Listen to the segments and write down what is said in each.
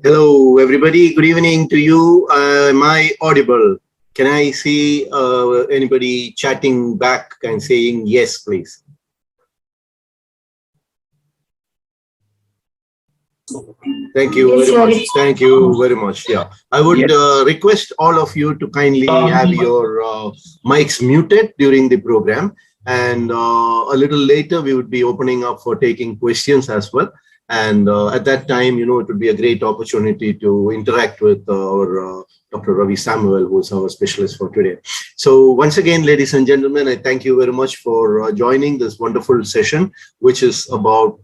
Hello, everybody. Good evening to you. Am I audible? Can I see anybody chatting back and saying yes, please? Thank you very much. Thank you very much. Yeah, I would request all of you to kindly have your mics muted during the program. And a little later, we would be opening up for taking questions as well. And at that time, it would be a great opportunity to interact with our Dr. Ravi Samuel, who is our specialist for today. So once again, ladies and gentlemen, I thank you very much for joining this wonderful session, which is about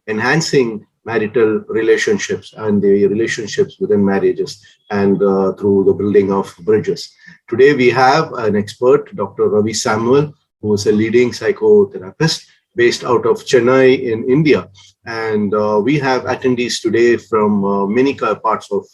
enhancing marital relationships and the relationships within marriages and through the building of bridges. Today, we have an expert, Dr. Ravi Samuel, who is a leading psychotherapist based out of Chennai in India. And we have attendees today from many parts of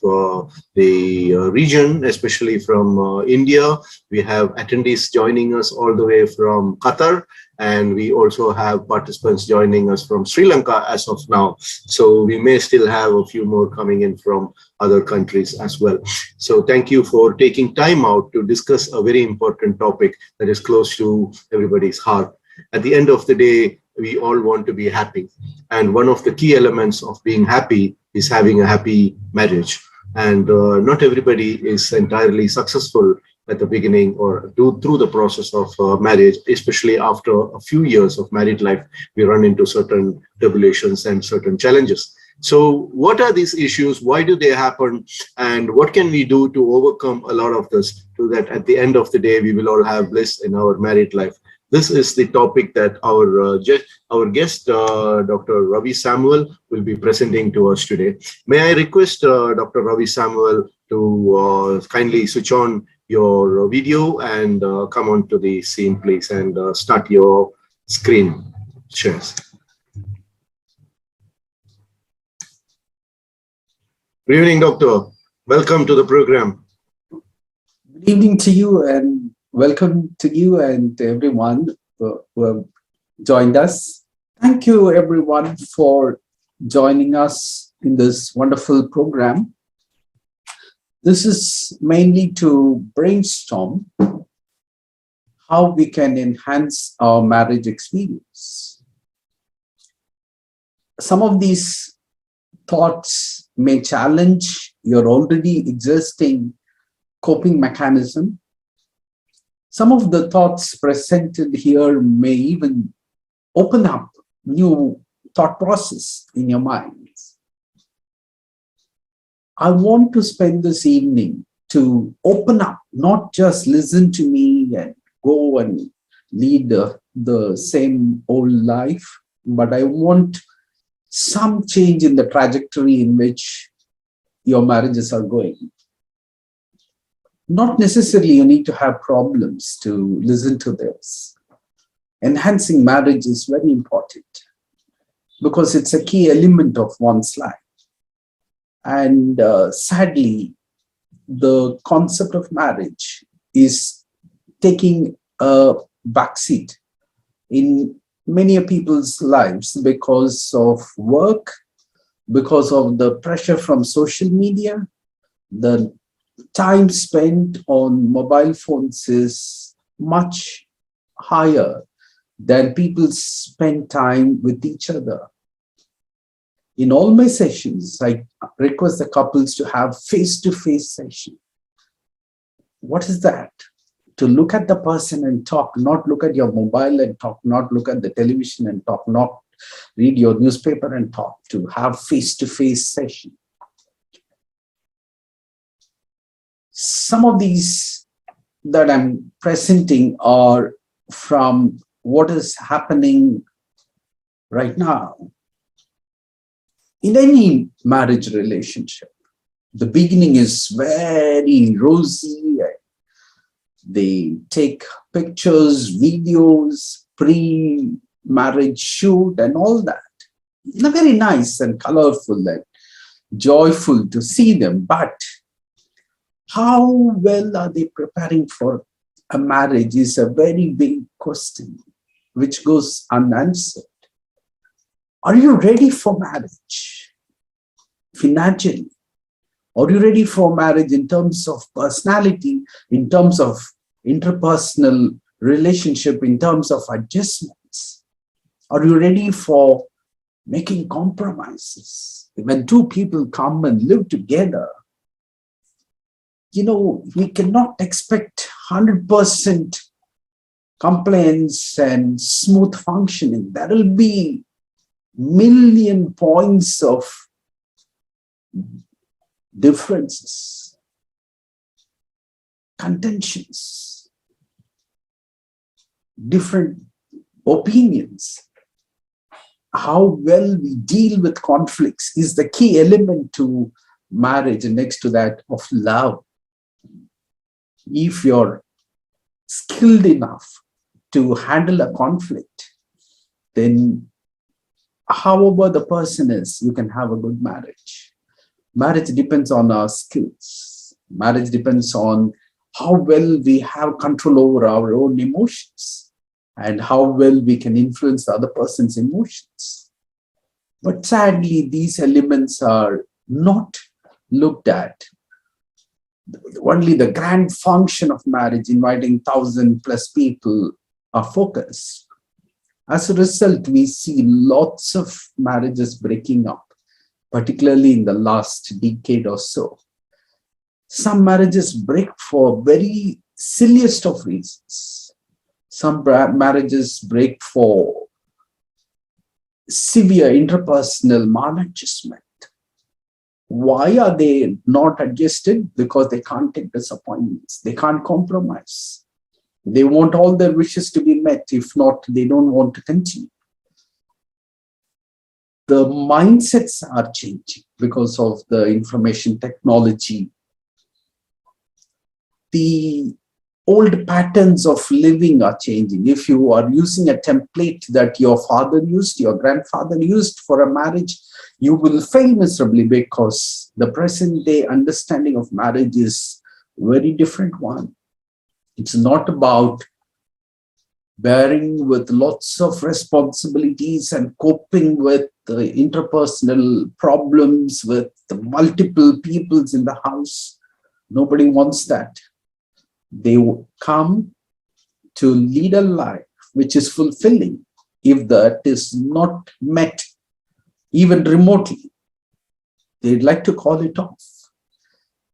the region, especially from India. We have attendees joining us all the way from Qatar, and we also have participants joining us from Sri Lanka as of now. So we may still have a few more coming in from other countries as well. So thank you for taking time out to discuss a very important topic that is close to everybody's heart. At the end of the day, we all want to be happy. And one of the key elements of being happy is having a happy marriage. And not everybody is entirely successful at the beginning or through the process of marriage, especially after a few years of married life, we run into certain tribulations and certain challenges. So what are these issues? Why do they happen? And what can we do to overcome a lot of this so that at the end of the day, we will all have bliss in our married life? This is the topic that our guest, Dr. Ravi Samuel, will be presenting to us today. May I request Dr. Ravi Samuel to kindly switch on your video and come onto the scene, please, and start your screen shares. Good evening, Doctor. Welcome to the program. Good evening to you, and welcome to you and everyone who have joined us. Thank you, everyone, for joining us in this wonderful program. This is mainly to brainstorm how we can enhance our marriage experience. Some of these thoughts may challenge your already existing coping mechanism. Some of the thoughts presented here may even open up new thought process in your minds. I want to spend this evening to open up, not just listen to me and go and lead the same old life, but I want some change in the trajectory in which your marriages are going. Not necessarily you need to have problems to listen to this. Enhancing marriage is very important because it's a key element of one's life. And sadly, the concept of marriage is taking a backseat in many people's lives because of work, because of the pressure from social media. The time spent on mobile phones is much higher than people spend time with each other. In all my sessions, I request the couples to have face-to-face session. What is that? To look at the person and talk, not look at your mobile and talk, not look at the television and talk, not read your newspaper and talk, to have face-to-face session. Some of these that I'm presenting are from what is happening right now. In any marriage relationship, the beginning is very rosy. They take pictures, videos, pre-marriage shoot and all that. They're very nice and colorful and joyful to see them, but how well are they preparing for a marriage is a very big question, which goes unanswered. Are you ready for marriage? Financially, Are you ready for marriage in terms of personality, in terms of interpersonal relationship, in terms of adjustments? Are you ready for making compromises? When two people come and live together, we cannot expect 100% compliance and smooth functioning. There will be million points of differences, contentions, different opinions. How well we deal with conflicts is the key element to marriage, and next to that of love. If you're skilled enough to handle a conflict, then however the person is, you can have a good marriage. Marriage depends on our skills. Marriage depends on how well we have control over our own emotions and how well we can influence the other person's emotions. But sadly, these elements are not looked at. Only the grand function of marriage, inviting 1,000+ people, are focused. As a result, we see lots of marriages breaking up, particularly in the last decade or so. Some marriages break for very silliest of reasons. Some marriages break for severe interpersonal maladjustment. Why are they not adjusted? Because they can't take disappointments. They can't compromise. They want all their wishes to be met. If not, they don't want to continue. The mindsets are changing because of the information technology. The old patterns of living are changing. If you are using a template that your father used, your grandfather used for a marriage, you will fail miserably, because the present day understanding of marriage is a very different one. It's not about bearing with lots of responsibilities and coping with the interpersonal problems with the multiple peoples in the house. Nobody wants that. They come to lead a life which is fulfilling. If that is not met, even remotely, they'd like to call it off.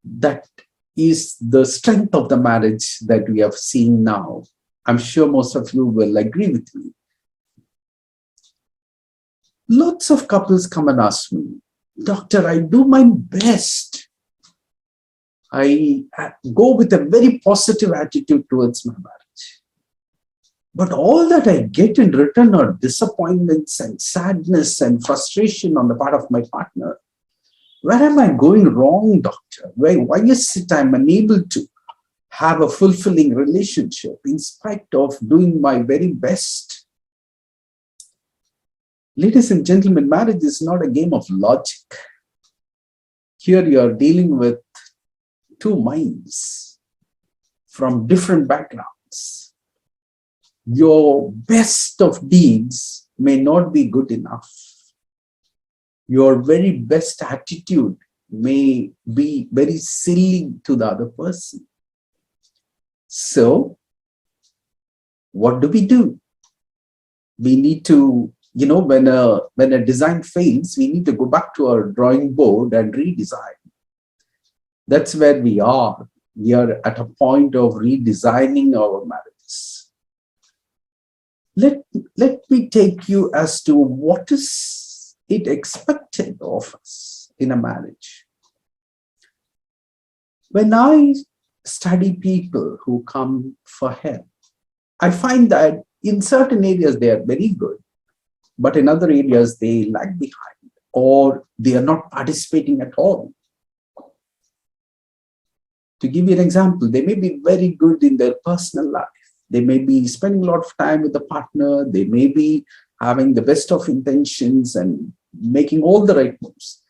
That is the strength of the marriage that we have seen now. I'm sure most of you will agree with me. Lots of couples come and ask me, "Doctor, I do my best. I go with a very positive attitude towards my marriage. But all that I get in return are disappointments and sadness and frustration on the part of my partner. Where am I going wrong, doctor? Why is it I'm unable to have a fulfilling relationship in spite of doing my very best?" Ladies and gentlemen, marriage is not a game of logic. Here you are dealing with two minds from different backgrounds. Your best of deeds may not be good enough. Your very best attitude may be very silly to the other person. So, what do? We need to, when a design fails, we need to go back to our drawing board and redesign. That's where we are. We are at a point of redesigning our marriages. Let me take you as to what is it expected of us in a marriage. When I study people who come for help, I find that in certain areas they are very good, but in other areas they lag behind, or they are not participating at all. To give you an example, they may be very good in their personal life. They may be spending a lot of time with the partner. They may be having the best of intentions and making all the right moves,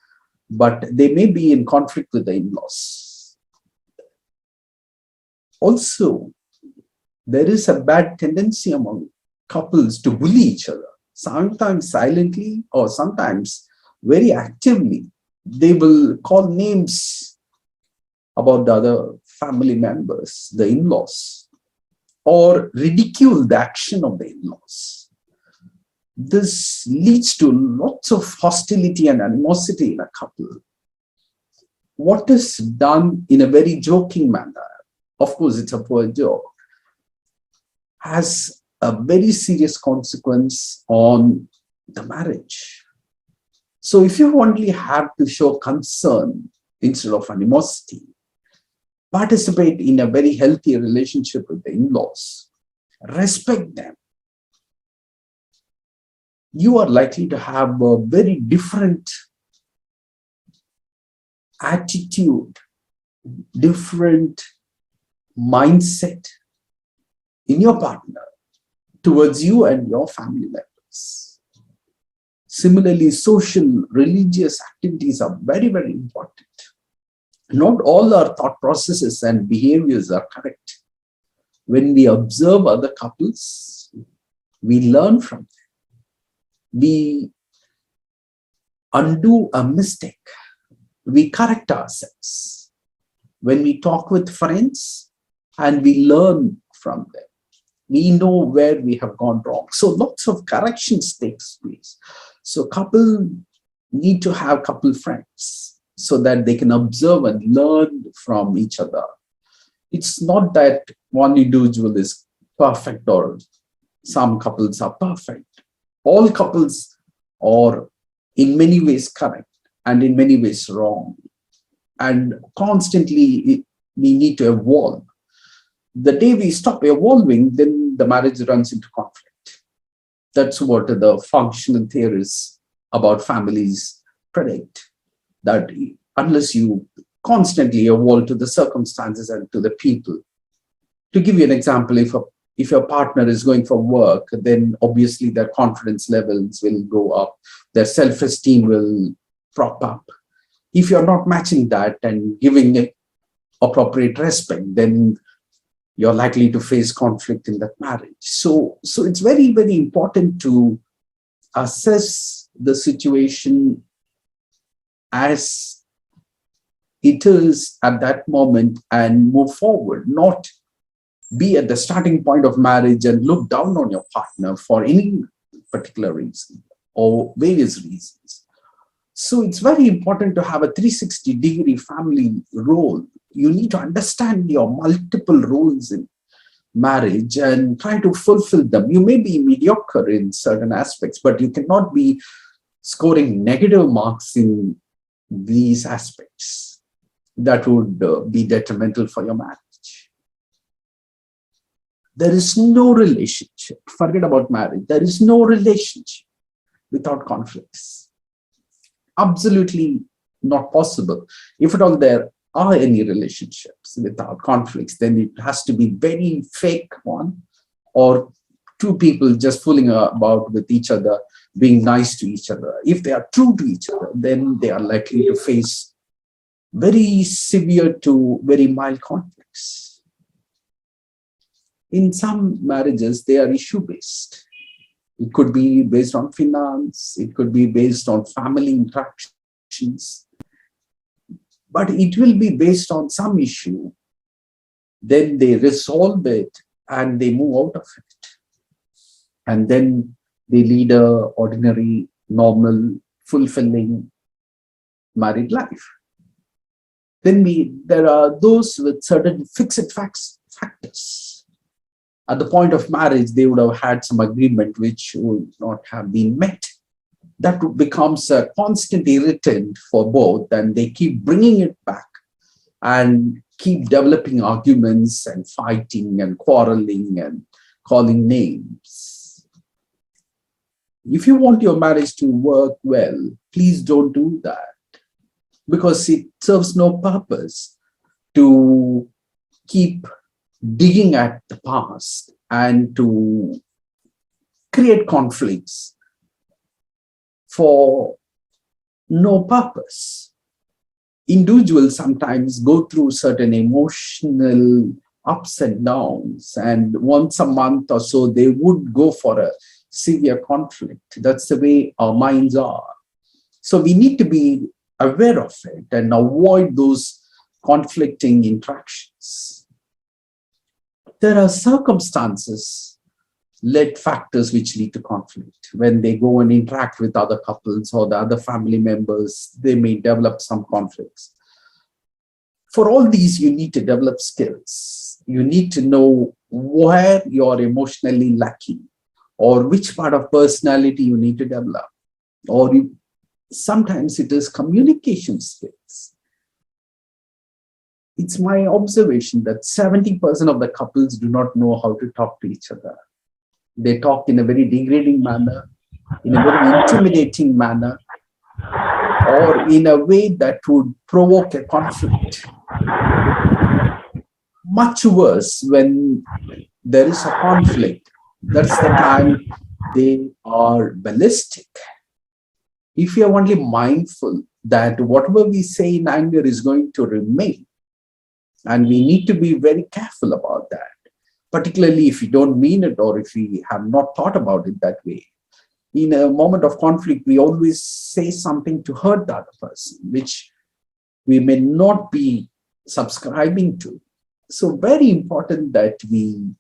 but they may be in conflict with the in-laws. Also, there is a bad tendency among couples to bully each other, sometimes silently or sometimes very actively. They will call names about the other family members, the in-laws, or ridicule the action of the in-laws. This leads to lots of hostility and animosity in a couple. What is done in a very joking manner, of course it's a poor joke, has a very serious consequence on the marriage. So if you only have to show concern instead of animosity, participate in a very healthy relationship with the in-laws, respect them, you are likely to have a very different attitude, different mindset in your partner towards you and your family members. Similarly, social, religious activities are very, very important. Not all our thought processes and behaviors are correct. When we observe other couples, we learn from them. We undo a mistake. We correct ourselves. When we talk with friends and we learn from them, we know where we have gone wrong. So lots of corrections takes place. So couple need to have couple friends so that they can observe and learn from each other. It's not that one individual is perfect or some couples are perfect. All couples are in many ways correct and in many ways wrong. And constantly we need to evolve. The day we stop evolving, then the marriage runs into conflict. That's what the functional theorists about families predict, that unless you constantly evolve to the circumstances and to the people. To give you an example, if your partner is going for work, then obviously their confidence levels will go up, their self-esteem will prop up. If you're not matching that and giving it appropriate respect, then you're likely to face conflict in that marriage. So it's very, very important to assess the situation as it is at that moment and move forward, not be at the starting point of marriage and look down on your partner for any particular reason or various reasons. So it's very important to have a 360-degree family role. You need to understand your multiple roles in marriage and try to fulfill them. You may be mediocre in certain aspects, but you cannot be scoring negative marks in these aspects. That would be detrimental for your marriage. There is no relationship, forget about marriage, there is no relationship without conflicts. Absolutely not possible. If at all there are any relationships without conflicts, then it has to be very fake one, or two people just fooling about with each other, being nice to each other. If they are true to each other, then they are likely to face very severe to very mild conflicts. In some marriages, they are issue-based. It could be based on finance, it could be based on family interactions, but it will be based on some issue. Then they resolve it and they move out of it. And then they lead a ordinary, normal, fulfilling married life. Then there are those with certain fixed factors. At the point of marriage, they would have had some agreement which would not have been met. That becomes a constant irritant for both, and they keep bringing it back and keep developing arguments and fighting and quarreling and calling names. If you want your marriage to work well, please don't do that, because it serves no purpose to keep digging at the past and to create conflicts for no purpose. Individuals sometimes go through certain emotional ups and downs, and once a month or so they would go for a severe conflict. That's the way our minds are. So we need to be aware of it and avoid those conflicting interactions. There are circumstances led factors which lead to conflict. When they go and interact with other couples or the other family members, they may develop some conflicts. For all these, you need to develop skills. You need to know where you're emotionally lacking or which part of personality you need to develop. Or sometimes it is communication skills. It's my observation that 70% of the couples do not know how to talk to each other. They talk in a very degrading manner, in a very intimidating manner, or in a way that would provoke a conflict. Much worse when there is a conflict. That's the time they are ballistic. If you are only mindful that whatever we say in anger is going to remain, and we need to be very careful about that, particularly if we don't mean it or if we have not thought about it that way. In a moment of conflict, we always say something to hurt the other person, which we may not be subscribing to. So very important that we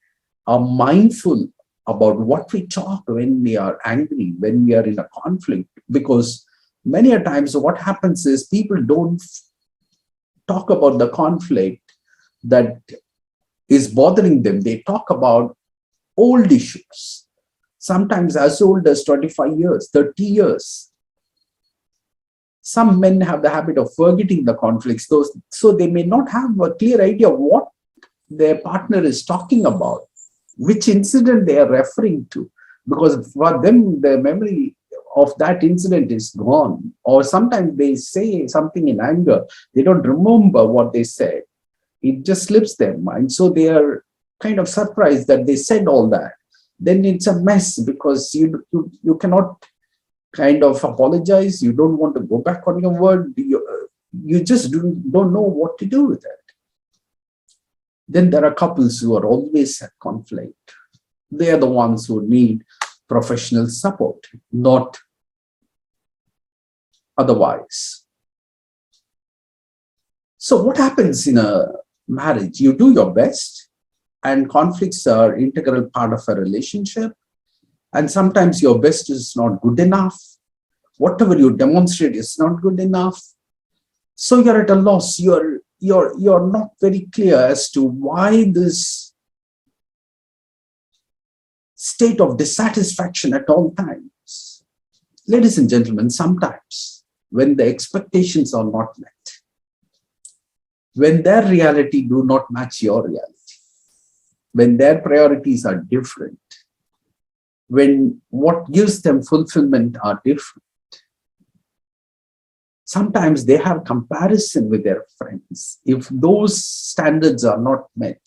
are mindful about what we talk when we are angry, when we are in a conflict, because many a times what happens is people don't talk about the conflict that is bothering them. They talk about old issues, sometimes as old as 25 years, 30 years. Some men have the habit of forgetting the conflicts, so they may not have a clear idea of what their partner is talking about, which incident they are referring to, because for them, the memory of that incident is gone. Or sometimes they say something in anger, they don't remember what they said. It just slips their mind. So they are kind of surprised that they said all that. Then it's a mess because you cannot kind of apologize. You don't want to go back on your word. You just don't know what to do with it. Then there are couples who are always at conflict. They are the ones who need professional support, not otherwise. So what happens in a marriage? You do your best, and conflicts are an integral part of a relationship. And sometimes your best is not good enough. Whatever you demonstrate is not good enough. So you're at a loss. You're not very clear as to why this state of dissatisfaction at all times. Ladies and gentlemen, sometimes when the expectations are not met, when their reality do not match your reality, when their priorities are different, when what gives them fulfillment are different, sometimes they have comparison with their friends. If those standards are not met,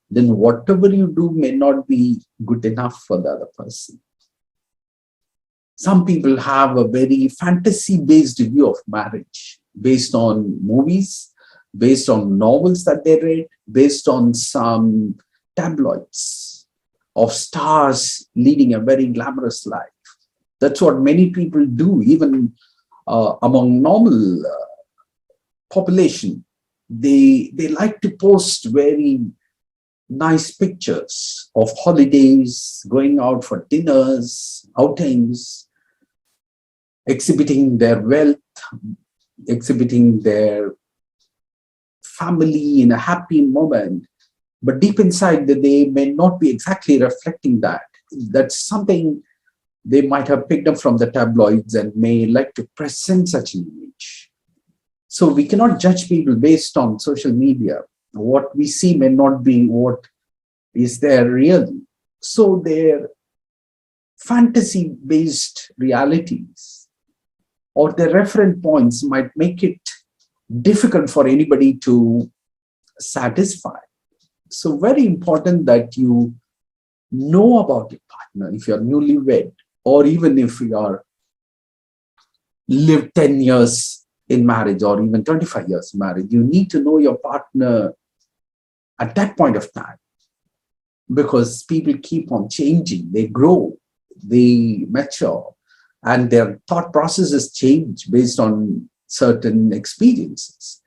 then whatever you do may not be good enough for the other person. Some people have a very fantasy-based view of marriage, based on movies, based on novels that they read, based on some tabloids of stars leading a very glamorous life. That's what many people do, even among normal population. They like to post very nice pictures of holidays, going out for dinners, outings, exhibiting their wealth, exhibiting their family in a happy moment. But deep inside, they may not be exactly reflecting that. That's something they might have picked up from the tabloids and may like to present such an image. So we cannot judge people based on social media. What we see may not be what is there really. So their fantasy-based realities or their reference points might make it difficult for anybody to satisfy. So very important that you know about your partner if you're newlywed, or even if you are lived 10 years in marriage or even 25 years in marriage. You need to know your partner at that point of time, because people keep on changing, they grow, they mature, and their thought processes change based on certain experiences.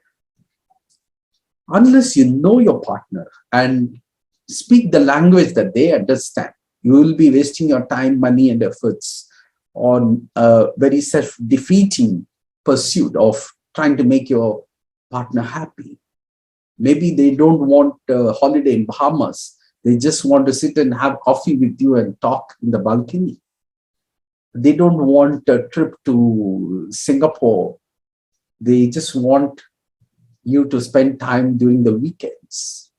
Unless you know your partner and speak the language that they understand, you will be wasting your time, money, and efforts on a very self-defeating pursuit of trying to make your partner happy. Maybe they don't want a holiday in Bahamas. They just want to sit and have coffee with you and talk in the balcony. They don't want a trip to Singapore. They just want you to spend time during the weekends,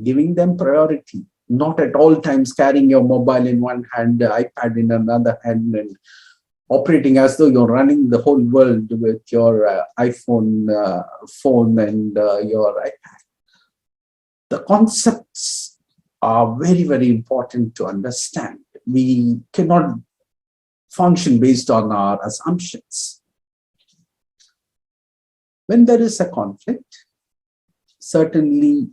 giving them priority, not at all times carrying your mobile in one hand, the iPad in another hand, and operating as though you're running the whole world with your iPhone phone and your iPad. The concepts are very, very important to understand. We cannot function based on our assumptions. When there is a conflict, certainly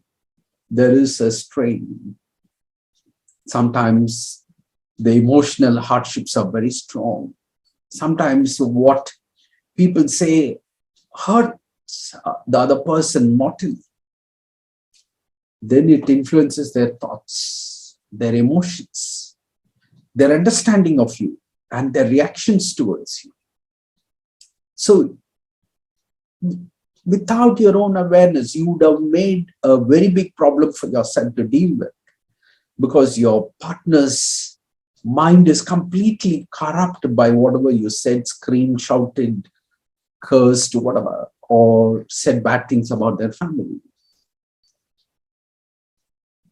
there is a strain. Sometimes the emotional hardships are very strong. Sometimes what people say hurts the other person mortally. Then it influences their thoughts, their emotions, their understanding of you, and their reactions towards you. So without your own awareness, you would have made a very big problem for yourself to deal with, because your partner's mind is completely corrupted by whatever you said, screamed, shouted, cursed, whatever, or said bad things about their family.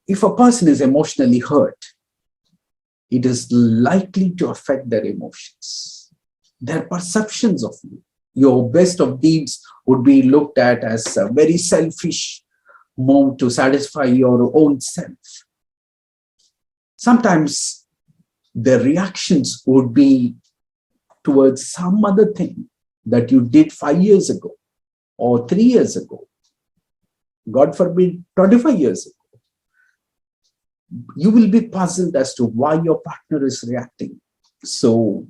If a person is emotionally hurt, it is likely to affect their emotions, their perceptions of you. Your best of deeds would be looked at as a very selfish move to satisfy your own self. Sometimes the reactions would be towards some other thing that you did 5 years ago or 3 years ago, God forbid, 25 years ago. You will be puzzled as to why your partner is reacting. So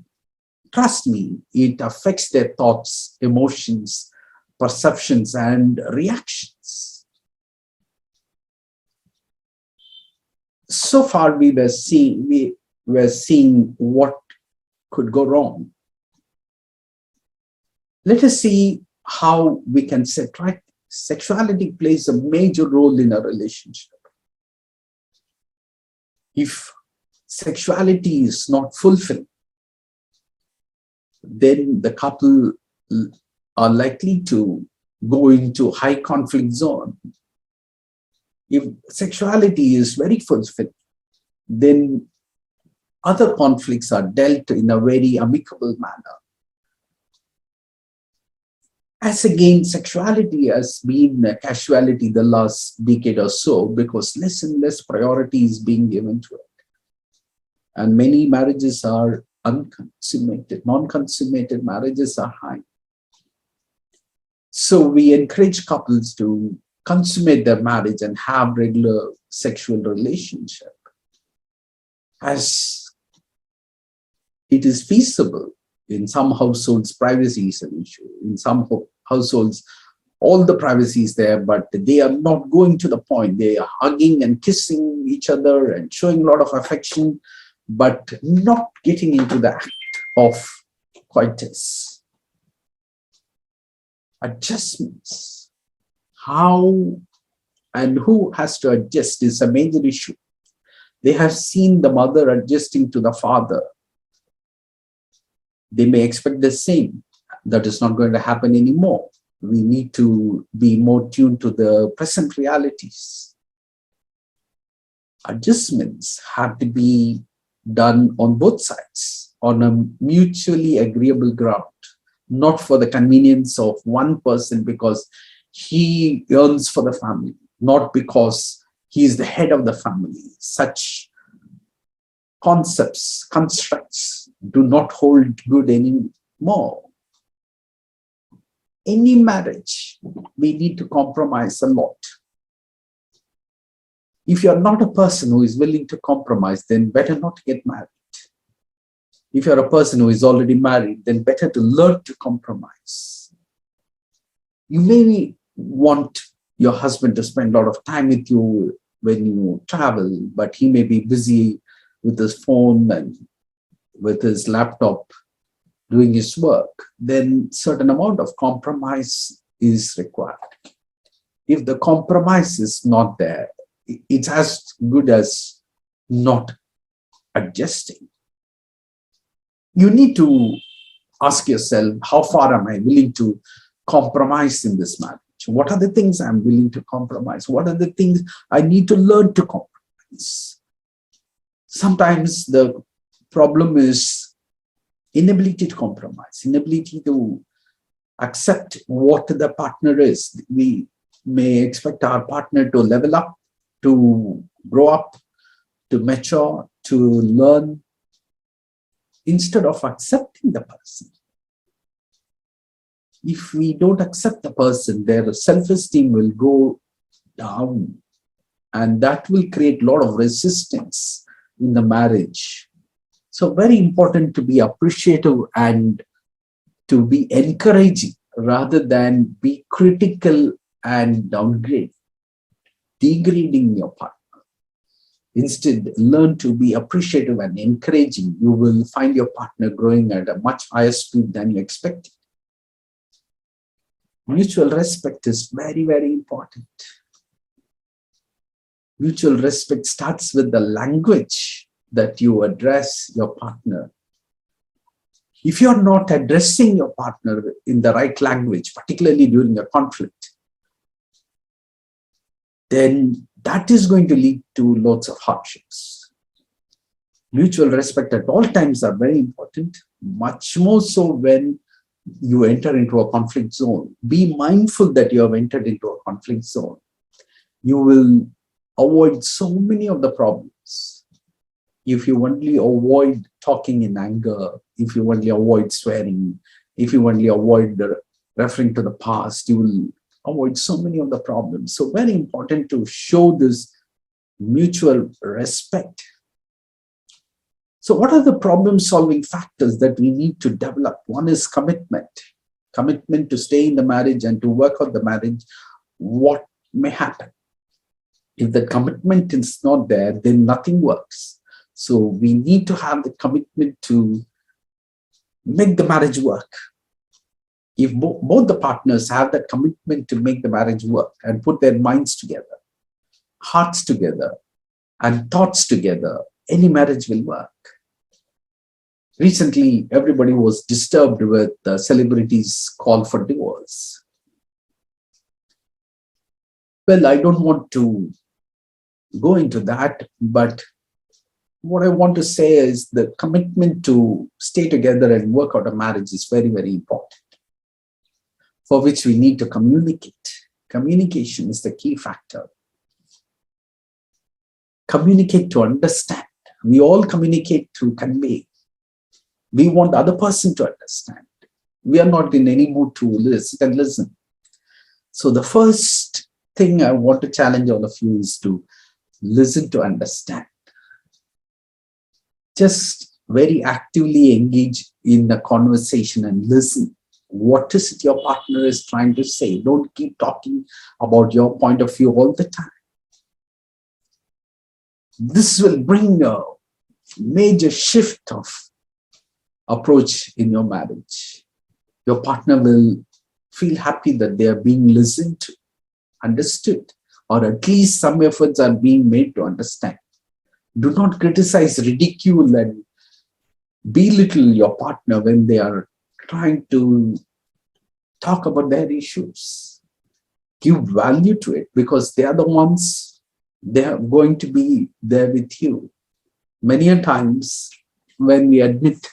trust me, it affects their thoughts, emotions, perceptions, and reactions. So far, we were seeing what could go wrong. Let us see how we can set right. Sexuality plays a major role in a relationship. If sexuality is not fulfilled, then the couple are likely to go into high conflict zone. If sexuality is very fulfilled, then other conflicts are dealt in a very amicable manner. As again, sexuality has been a casualty the last decade or so, because less and less priority is being given to it. And many marriages are unconsummated. Non-consummated marriages are high. So we encourage couples to consummate their marriage and have regular sexual relationship, as it is feasible. In some households, privacy is an issue. In some households, all the privacy is there, but they are not going to the point. They are hugging and kissing each other and showing a lot of affection, but not getting into the act of coitus. Adjustments. How and who has to adjust is a major issue. They have seen the mother adjusting to the father. They may expect the same. That is not going to happen anymore. We need to be more tuned to the present realities. Adjustments have to be done on both sides, on a mutually agreeable ground, not for the convenience of one person because he yearns for the family, not because he is the head of the family. Such concepts, constructs do not hold good anymore. Any marriage, we need to compromise a lot. If you're not a person who is willing to compromise, then better not get married. If you're a person who is already married, then better to learn to compromise. You may want your husband to spend a lot of time with you when you travel, but he may be busy with his phone and with his laptop doing his work, then certain amount of compromise is required. If the compromise is not there, it's as good as not adjusting. You need to ask yourself, how far am I willing to compromise in this marriage? What are the things I'm willing to compromise? What are the things I need to learn to compromise? Sometimes the problem is inability to compromise, inability to accept what the partner is. We may expect our partner to level up, to grow up, to mature, to learn, instead of accepting the person. If we don't accept the person, their self-esteem will go down, and that will create a lot of resistance in the marriage. So very important to be appreciative and to be encouraging rather than be critical and degrading your partner. Instead, learn to be appreciative and encouraging. You will find your partner growing at a much higher speed than you expected. Mutual respect is very, very important. Mutual respect starts with the language that you address your partner. If you're not addressing your partner in the right language, particularly during a conflict, then that is going to lead to lots of hardships. Mutual respect at all times are very important, much more so when you enter into a conflict zone. Be mindful that you have entered into a conflict zone. You will avoid so many of the problems. If you only avoid talking in anger, if you only avoid swearing, if you only avoid referring to the past, you will avoid so many of the problems. So very important to show this mutual respect. So what are the problem-solving factors that we need to develop? One is commitment. Commitment to stay in the marriage and to work out the marriage. What may happen? If the commitment is not there, then nothing works. So we need to have the commitment to make the marriage work. If both the partners have that commitment to make the marriage work and put their minds together, hearts together, and thoughts together, any marriage will work. Recently, everybody was disturbed with the celebrities' call for divorce. Well, I don't want to go into that, but what I want to say is the commitment to stay together and work out a marriage is very, very important, for which we need to communicate. Communication is the key factor. Communicate to understand. We all communicate through convey. We want the other person to understand. We are not in any mood to listen and listen. So the first thing I want to challenge all of you is to listen to understand. Just very actively engage in a conversation and listen. What is it your partner is trying to say? Don't keep talking about your point of view all the time. This will bring a major shift of approach in your marriage. Your partner will feel happy that they are being listened to, understood, or at least some efforts are being made to understand. Do not criticize, ridicule, and belittle your partner when they are trying to talk about their issues. Give value to it, because they are the ones, they are going to be there with you. Many a times when we admit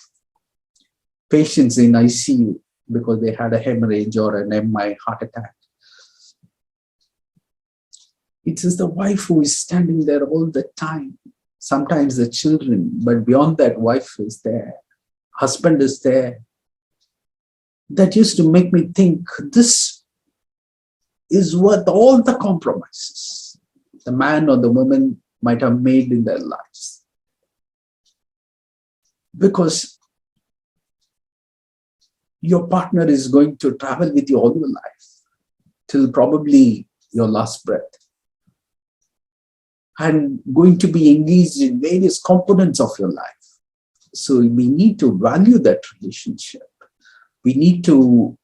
patients in ICU because they had a hemorrhage or an MI, heart attack, it is the wife who is standing there all the time. Sometimes the children, but beyond that, wife is there, husband is there. That used to make me think this is worth all the compromises the man or the woman might have made in their lives. Because your partner is going to travel with you all your life till probably your last breath, and going to be engaged in various components of your life. So we need to value that relationship. We need to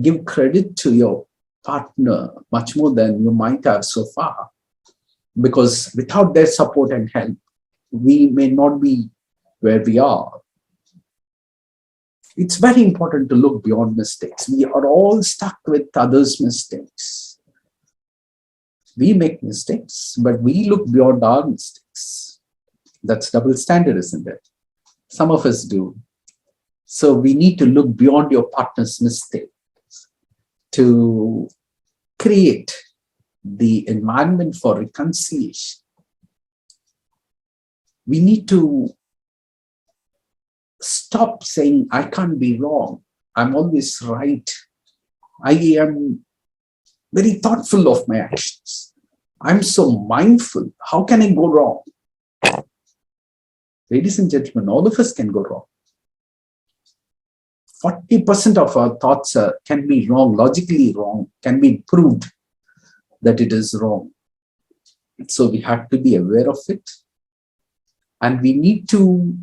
give credit to your partner much more than you might have so far, because without their support and help, we may not be where we are. It's very important to look beyond mistakes. We are all stuck with others' mistakes. We make mistakes, but we look beyond our mistakes. That's double standard, isn't it? Some of us do. So we need to look beyond your partner's mistakes to create the environment for reconciliation. We need to stop saying, I can't be wrong. I'm always right. I am very thoughtful of my actions. I'm so mindful. How can I go wrong? Ladies and gentlemen, all of us can go wrong. 40% of our thoughts can be wrong, logically wrong, can be proved that it is wrong. So we have to be aware of it. And we need to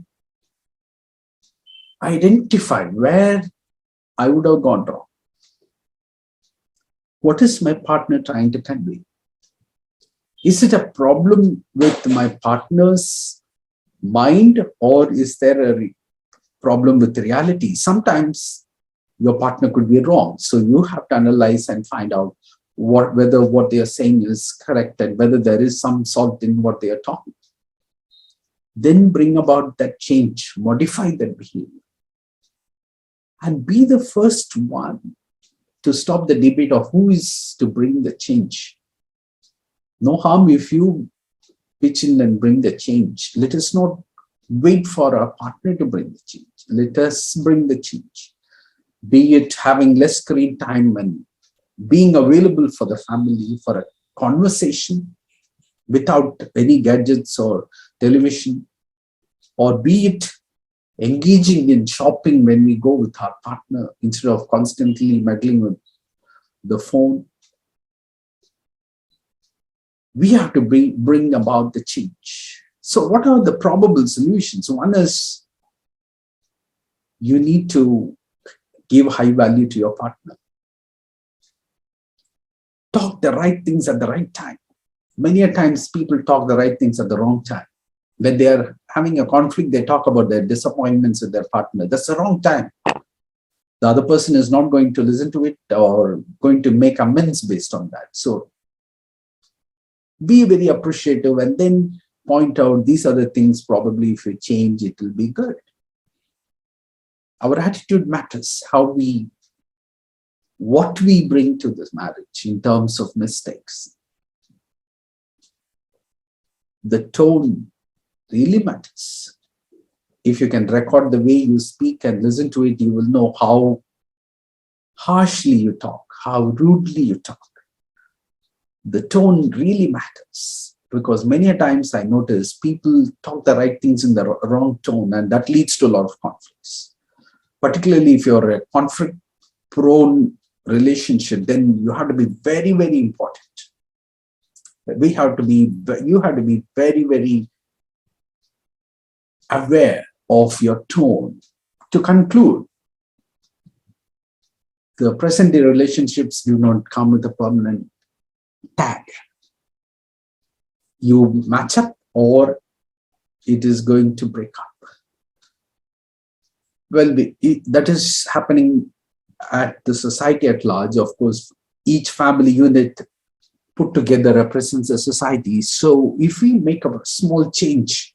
identify where I would have gone wrong. What is my partner trying to convey? Is it a problem with my partner's mind, or is there a problem with reality? Sometimes your partner could be wrong. So you have to analyze and find out whether what they are saying is correct and whether there is some salt in what they are talking. Then bring about that change, modify that behavior. And be the first one to stop the debate of who is to bring the change. No harm if you pitch in and bring the change. Let us not wait for our partner to bring the change. Let us bring the change. Be it having less screen time and being available for the family for a conversation without any gadgets or television, or be it engaging in shopping when we go with our partner instead of constantly meddling with the phone. We have to bring about the change. So what are the probable solutions? One is you need to give high value to your partner. Talk the right things at the right time. Many a times people talk the right things at the wrong time. When they are having a conflict, they talk about their disappointments with their partner. That's the wrong time. The other person is not going to listen to it or going to make amends based on that. So be very appreciative and then point out these are the things probably if we change, it will be good. Our attitude matters, what we bring to this marriage in terms of mistakes. The tone really matters. If you can record the way you speak and listen to it, you will know how harshly you talk, how rudely you talk. The tone really matters, because many a times I notice people talk the right things in the wrong tone, and that leads to a lot of conflicts. Particularly if you're a conflict-prone relationship, then you have to be very, very important. You have to be very, very aware of your tone. To conclude, the present-day relationships do not come with a permanent tag. You match up or it is going to break up. Well, that is happening at the society at large. Of course, each family unit put together represents a society. So if we make a small change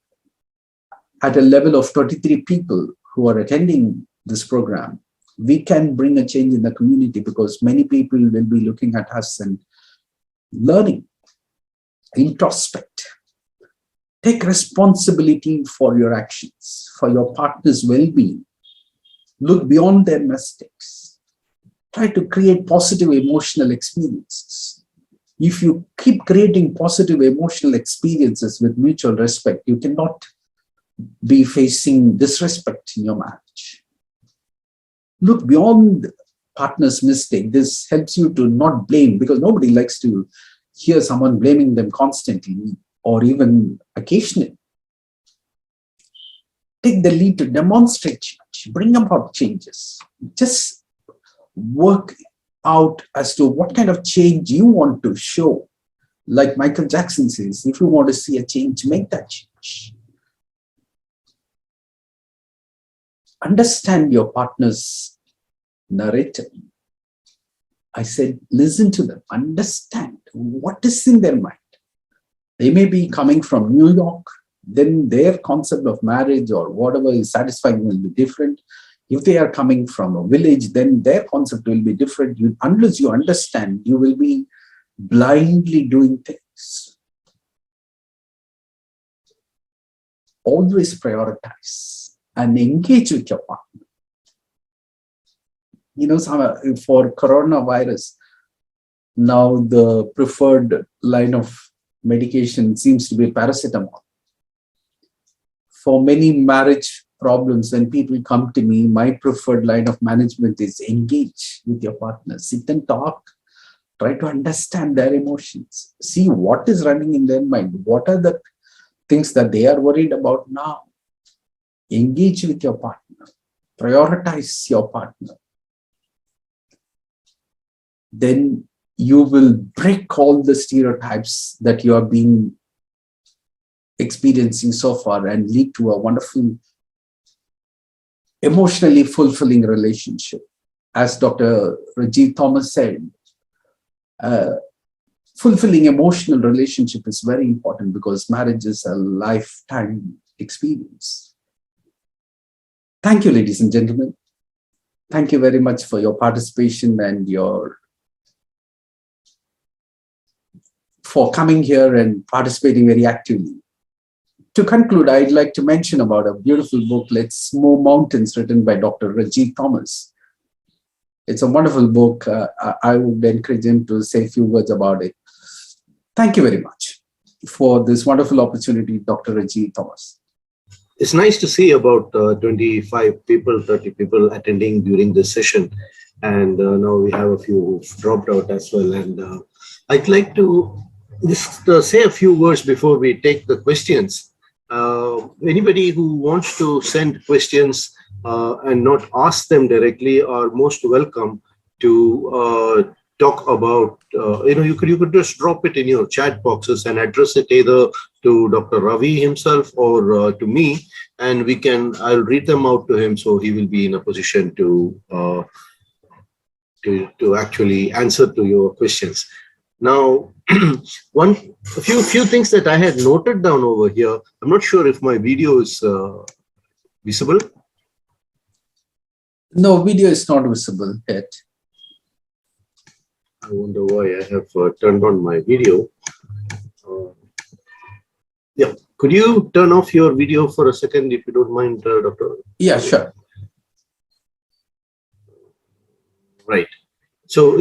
at a level of 23 people who are attending this program, we can bring a change in the community, because many people will be looking at us and learning. Introspect. Take responsibility for your actions, for your partner's well-being. Look beyond their mistakes. Try to create positive emotional experiences. If you keep creating positive emotional experiences with mutual respect, you cannot be facing disrespect in your marriage. Look beyond partner's mistake. This helps you to not blame, because nobody likes to hear someone blaming them constantly or even occasionally. Take the lead to demonstrate change, bring about changes. Just work out as to what kind of change you want to show. Like Michael Jackson says, if you want to see a change, make that change. Understand your partner's narrative. I said, listen to them, understand what is in their mind. They may be coming from New York, then their concept of marriage or whatever is satisfying will be different. If they are coming from a village, then their concept will be different. Unless you understand, you will be blindly doing things. Always prioritize and engage with your partner. You know, for coronavirus, now the preferred line of medication seems to be paracetamol. For many marriage problems, when people come to me, my preferred line of management is engage with your partner. Sit and talk. Try to understand their emotions. See what is running in their mind. What are the things that they are worried about now? Engage with your partner. Prioritize your partner. Then you will break all the stereotypes that you have been experiencing so far and lead to a wonderful, emotionally fulfilling relationship. As Dr. Rajiv Thomas said, fulfilling emotional relationship is very important because marriage is a lifetime experience. Thank you, ladies and gentlemen. Thank you very much for your participation and for coming here and participating very actively. To conclude, I'd like to mention about a beautiful book, Let's Move Mountains, written by Dr. Rajiv Thomas. It's a wonderful book. I would encourage him to say a few words about it. Thank you very much for this wonderful opportunity, Dr. Rajiv Thomas. It's nice to see about 25 people, 30 people attending during this session. And now we have a few who've dropped out as well. And I'd like to just say a few words before we take the questions. Anybody who wants to send questions and not ask them directly are most welcome to talk about, you could just drop it in your chat boxes and address it either to Dr. Ravi himself or to me, and I'll read them out to him, so he will be in a position to actually answer to your questions. Now, a few things that I had noted down over here. I'm not sure if my video is visible. No, video is not visible yet. I wonder why I have turned on my video. Yeah, could you turn off your video for a second, if you don't mind, Doctor? Yeah, sure. Right. So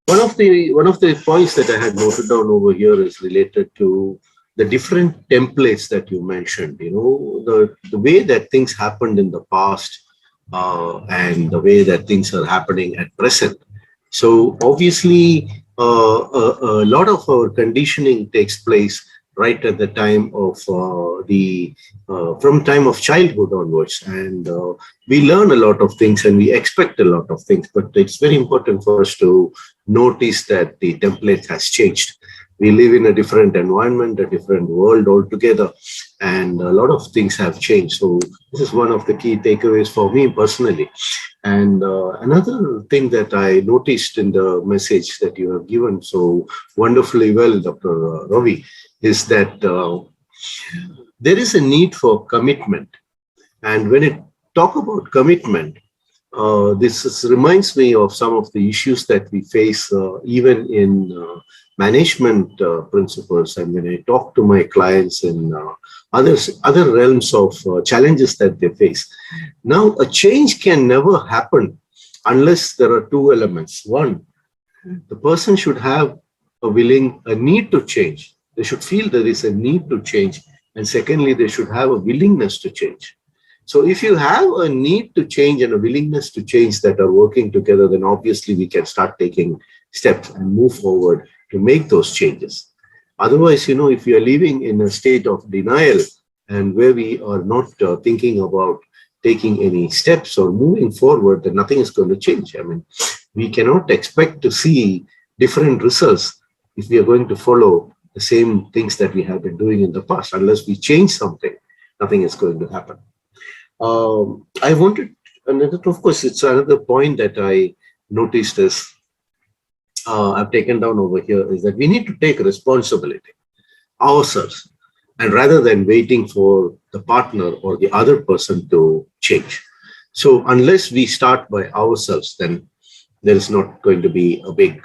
one of the points that I had noted down over here is related to the different templates that you mentioned. The way that things happened in the past and the way that things are happening at present. So obviously, a lot of our conditioning takes place right at the time of from time of childhood onwards, and we learn a lot of things and we expect a lot of things, but it's very important for us to notice that the template has changed. We live in a different environment, a different world altogether, and a lot of things have changed. So this is one of the key takeaways for me personally. And another thing that I noticed in the message that you have given so wonderfully well, Dr. Ravi, is that there is a need for commitment. And when I talk about commitment, this reminds me of some of the issues that we face even in management principles, and when I talk to my clients in other realms of challenges that they face. Now, a change can never happen unless there are two elements. One, the person should have a need to change. They should feel there is a need to change. And secondly, they should have a willingness to change. So if you have a need to change and a willingness to change that are working together, then obviously we can start taking steps and move forward to make those changes. Otherwise, if you are living in a state of denial and where we are not thinking about taking any steps or moving forward, then nothing is going to change. I mean, we cannot expect to see different results if we are going to follow the same things that we have been doing in the past. Unless we change something, nothing is going to happen. I wanted another, of course, it's another point that I noticed is I've taken down over here is that we need to take responsibility ourselves, and rather than waiting for the partner or the other person to change. So unless we start by ourselves, then there is not going to be a big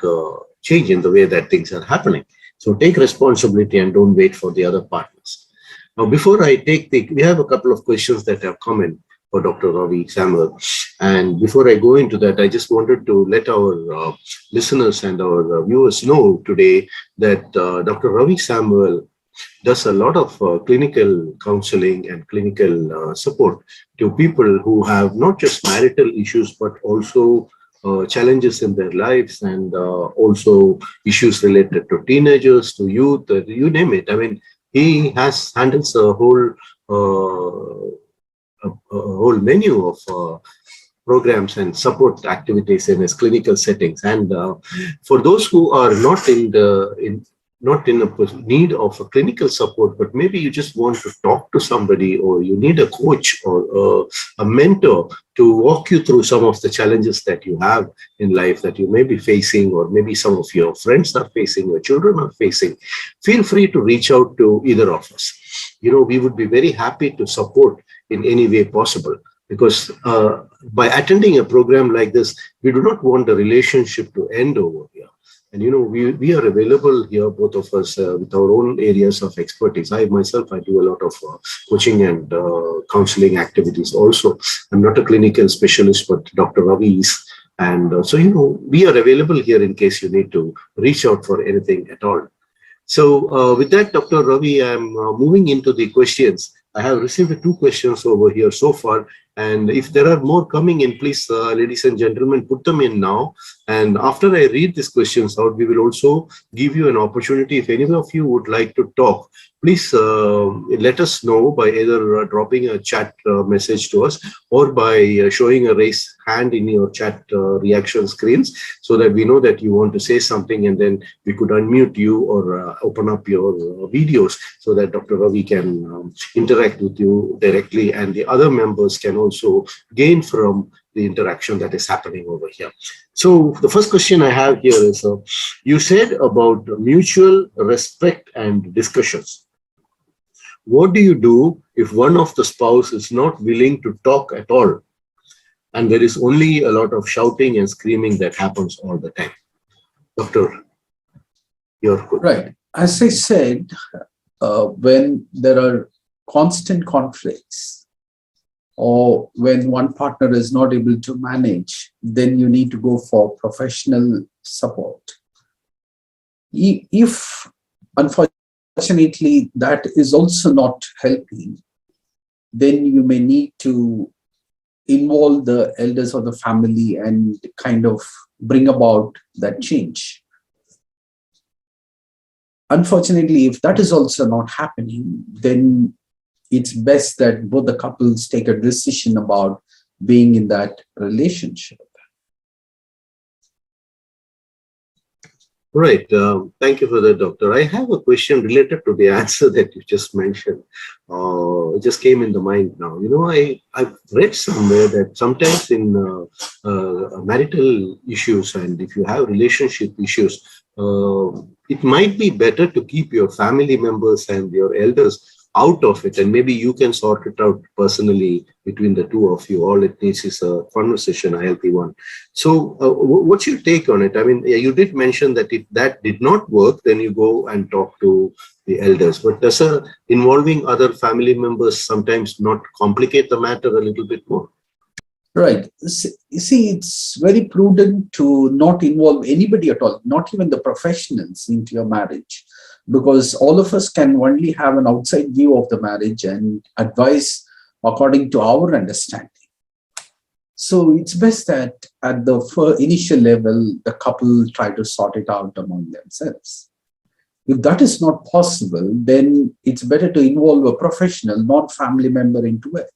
change in the way that things are happening. So take responsibility and don't wait for the other partners. Now, before I we have a couple of questions that have come in for Dr. Ravi Samuel. And before I go into that, I just wanted to let our listeners and our viewers know today that Dr. Ravi Samuel does a lot of clinical counseling and clinical support to people who have not just marital issues, but also challenges in their lives and also issues related to teenagers, to youth, you name it. I mean, he handles a whole menu of programs and support activities in his clinical settings. And for those who are not in a need of a clinical support, but maybe you just want to talk to somebody, or you need a coach or a mentor to walk you through some of the challenges that you have in life that you may be facing, or maybe some of your friends are facing, your children are facing, feel free to reach out to either of us. We would be very happy to support in any way possible, because by attending a program like this, we do not want the relationship to end over here. And, we are available here, both of us, with our own areas of expertise. I myself, I do a lot of coaching and counseling activities also. I'm not a clinical specialist, but Dr. Ravi is. And so, we are available here in case you need to reach out for anything at all. So with that, Dr. Ravi, I'm moving into the questions. I have received 2 questions over here so far. And if there are more coming in, please, ladies and gentlemen, put them in now. And after I read these questions out, we will also give you an opportunity. If any of you would like to talk, please let us know by either dropping a chat message to us, or by showing a raised hand in your chat reaction screens, so that we know that you want to say something, and then we could unmute you or open up your videos so that Dr. Ravi can interact with you directly, and the other members can also gain from the interaction that is happening over here. So the first question I have here is, you said about mutual respect and discussions. What do you do if one of the spouse is not willing to talk at all, and there is only a lot of shouting and screaming that happens all the time? Doctor, you're good. Right. As I said, when there are constant conflicts, or when one partner is not able to manage, then you need to go for professional support. If, unfortunately, that is also not helping, then you may need to involve the elders of the family and kind of bring about that change. Unfortunately, if that is also not happening, then it's best that both the couples take a decision about being in that relationship. Right. Thank you for that, Doctor. I have a question related to the answer that you just mentioned. It just came in the mind now. I've read somewhere that sometimes in marital issues, and if you have relationship issues, it might be better to keep your family members and your elders out of it, and maybe you can sort it out personally between the two of you. All it needs is a conversation, a healthy one. So what's your take on it? I mean, you did mention that if that did not work, then you go and talk to the elders. But does involving other family members sometimes not complicate the matter a little bit more? Right. See, it's very prudent to not involve anybody at all, not even the professionals, into your marriage, because all of us can only have an outside view of the marriage and advise according to our understanding. So it's best that at the initial level, the couple try to sort it out among themselves. If that is not possible, then it's better to involve a professional, not family member into it.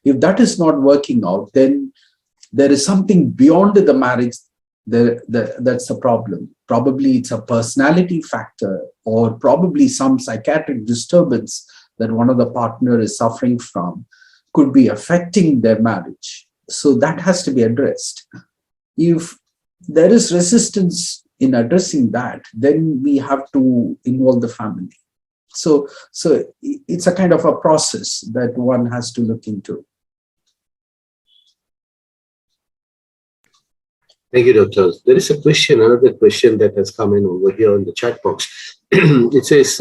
If that is not working out, then there is something beyond the marriage that's the problem. Probably it's a personality factor, or probably some psychiatric disturbance that one of the partner is suffering from could be affecting their marriage. So that has to be addressed. If there is resistance in addressing that, then we have to involve the family. So it's a kind of a process that one has to look into. Thank you, Doctor. There is a question, another question that has come in over here in the chat box. It says,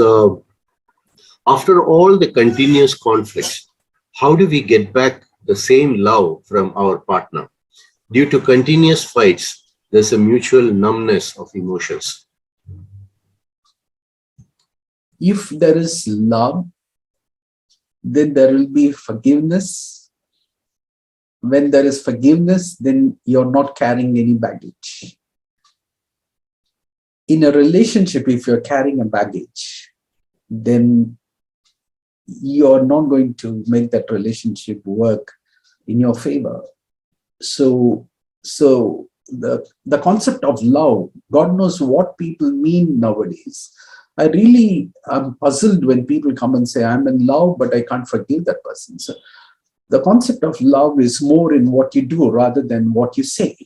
after all the continuous conflicts, how do we get back the same love from our partner? Due to continuous fights, there's a mutual numbness of emotions. If there is love, then there will be forgiveness. When there is forgiveness, then you're not carrying any baggage. In a relationship, if you're carrying a baggage, then you're not going to make that relationship work in your favor. So the concept of love, God knows what people mean nowadays. I really am puzzled when people come and say, I'm in love, but I can't forgive that person. So the concept of love is more in what you do rather than what you say.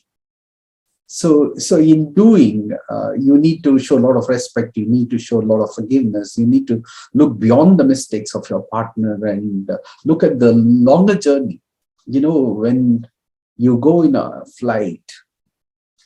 So in doing, you need to show a lot of respect. You need to show a lot of forgiveness. You need to look beyond the mistakes of your partner and look at the longer journey. You know, when you go in a flight,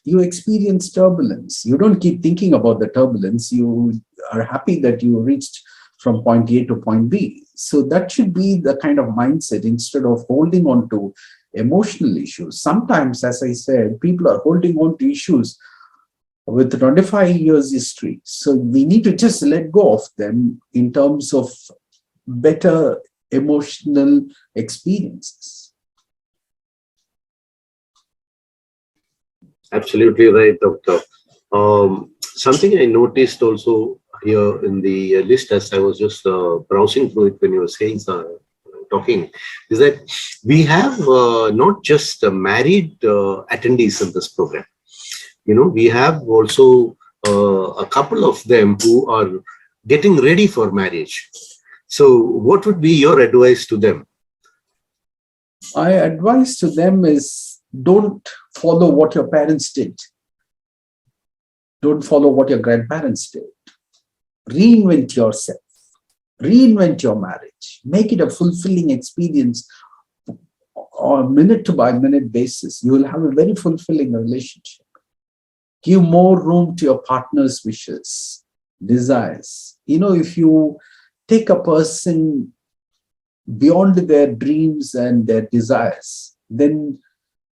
you experience turbulence. You don't keep thinking about the turbulence. You are happy that you reached from point A to point B. So that should be the kind of mindset instead of holding on to emotional issues. Sometimes, as I said, people are holding on to issues with 25 years history. So we need to just let go of them in terms of better emotional experiences. Absolutely right, Doctor. Something I noticed also here in the list as I was just browsing through it when you were saying, talking, is that we have not just married attendees in this program. You know, we have also a couple of them who are getting ready for marriage. So what would be your advice to them? My advice to them is, don't follow what your parents did. Don't follow what your grandparents did. Reinvent yourself. Reinvent your marriage. Make it a fulfilling experience on a minute-by-minute basis. You will have a very fulfilling relationship. Give more room to your partner's wishes, desires. You know, if you take a person beyond their dreams and their desires, then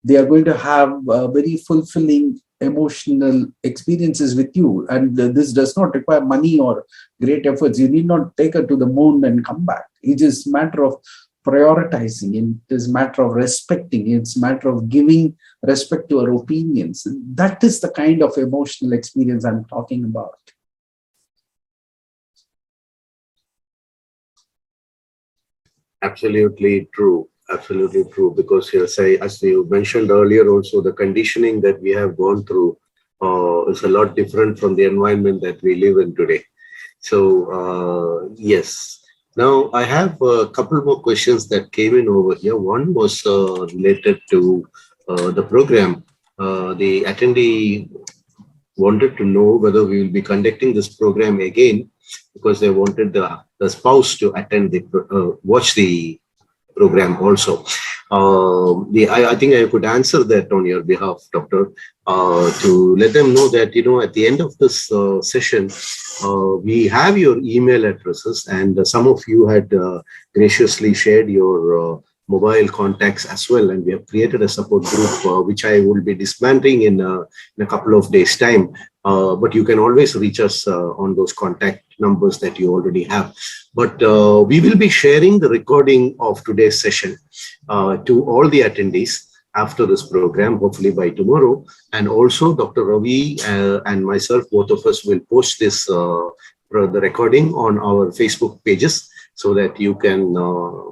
they are going to have very fulfilling emotional experiences with you. And this does not require money or great efforts. You need not take her to the moon and come back. It is a matter of prioritizing. It is a matter of respecting. It's a matter of giving respect to her opinions. That is the kind of emotional experience I'm talking about. Absolutely true. Absolutely true. Because as you mentioned earlier, also the conditioning that we have gone through is a lot different from the environment that we live in today. So yes. Now I have a couple more questions that came in over here. One was related to the program. The attendee wanted to know whether we will be conducting this program again, because they wanted the spouse to attend watch the program also. I think I could answer that on your behalf, Doctor, to let them know that, you know, at the end of this session, we have your email addresses, and some of you had graciously shared your mobile contacts as well, and we have created a support group which I will be disbanding in a couple of days' time. But you can always reach us on those contact numbers that you already have. But we will be sharing the recording of today's session to all the attendees after this program, hopefully by tomorrow. And also Dr. Ravi and myself, both of us will post this the recording on our Facebook pages so that you can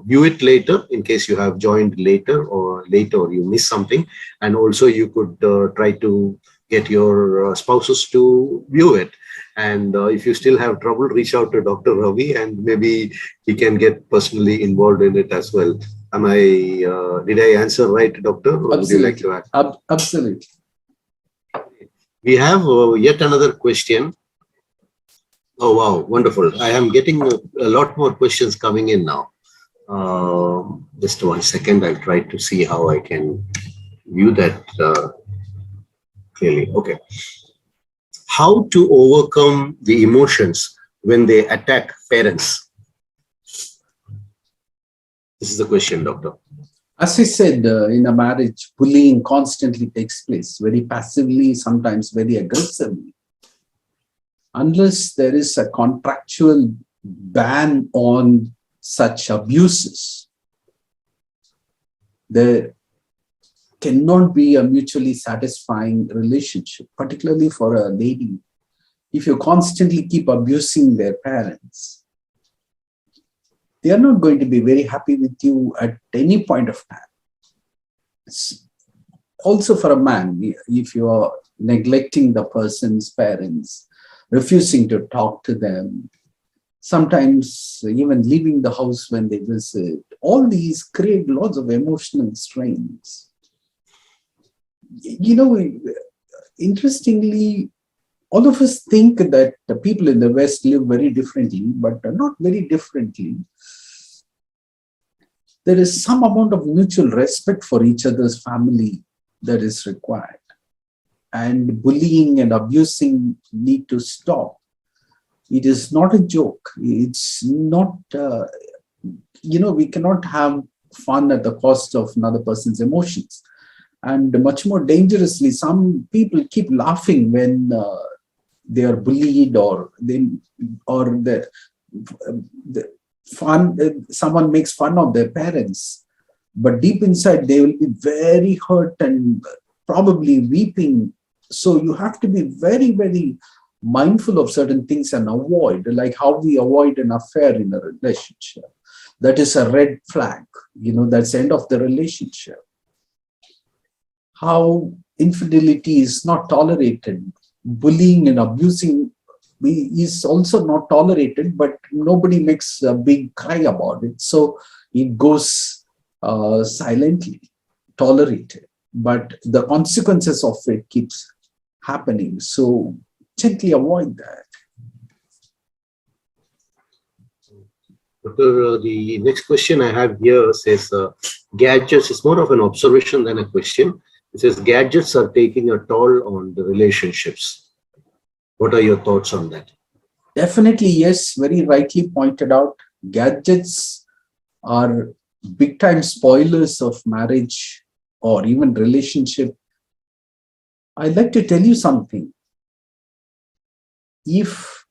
view it later in case you have joined later or you miss something. And also you could try to get your spouses to view it. And if you still have trouble, reach out to Dr. Ravi and maybe he can get personally involved in it as well. Am I, did I answer right, Doctor? Or would you like to add? Absolutely. We have yet another question. Oh, wow, wonderful. I am getting a lot more questions coming in now. Just 1 second, I'll try to see how I can view that clearly. Okay. How to overcome the emotions when they attack parents? This is the question, Doctor. As I said, in a marriage, bullying constantly takes place, very passively, sometimes very aggressively. Unless there is a contractual ban on such abuses, there cannot be a mutually satisfying relationship, particularly for a lady. If you constantly keep abusing their parents, they are not going to be very happy with you at any point of time. Also for a man, if you are neglecting the person's parents, refusing to talk to them, sometimes even leaving the house when they visit, all these create lots of emotional strains. You know, interestingly, all of us think that the people in the West live very differently, but not very differently. There is some amount of mutual respect for each other's family that is required. And bullying and abusing need to stop. It is not a joke. It's not, we cannot have fun at the cost of another person's emotions. And much more dangerously, some people keep laughing when they are bullied or someone makes fun of their parents. But deep inside, they will be very hurt and probably weeping. So you have to be very, very mindful of certain things and avoid, like how we avoid an affair in a relationship. That is a red flag. That's the end of the relationship. How infidelity is not tolerated. Bullying and abusing is also not tolerated, but nobody makes a big cry about it. So it goes silently tolerated, but the consequences of it keeps happening. So gently avoid that. Doctor, the next question I have here says gadgets is more of an observation than a question. It says gadgets are taking a toll on the relationships. What are your thoughts on that? Definitely, yes, very rightly pointed out. Gadgets are big time spoilers of marriage or even relationship. I'd like to tell you something. If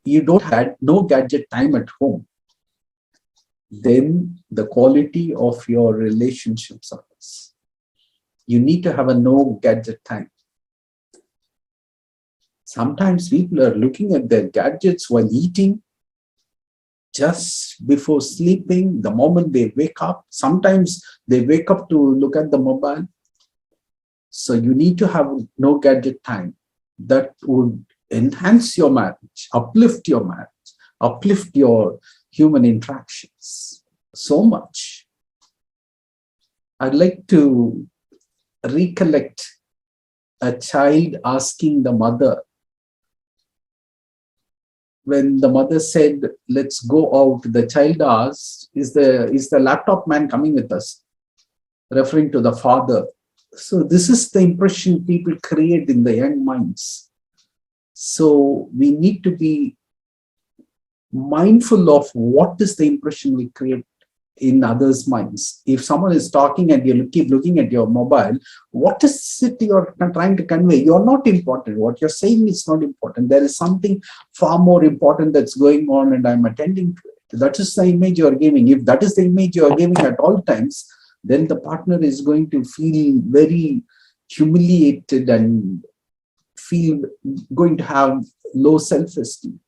you don't have no gadget time at home, then the quality of your relationship suffers. You need to have a no gadget time. Sometimes people are looking at their gadgets while eating, just before sleeping, the moment they wake up. Sometimes they wake up to look at the mobile. So you need to have no gadget time. That would enhance your marriage, uplift your marriage, uplift your human interactions so much. I'd like to recollect a child asking the mother, when the mother said, let's go out, the child asked, is the laptop man coming with us? Referring to the father. So this is the impression people create in the young minds. So we need to be mindful of what is the impression we create in others' minds. If someone is talking and you keep looking at your mobile, what is it you're trying to convey? You're not important. What you're saying is not important. There is something far more important that's going on, and I'm attending to it. That is the image you're giving. If that is the image you're giving at all times, then the partner is going to feel very humiliated and going to have low self-esteem.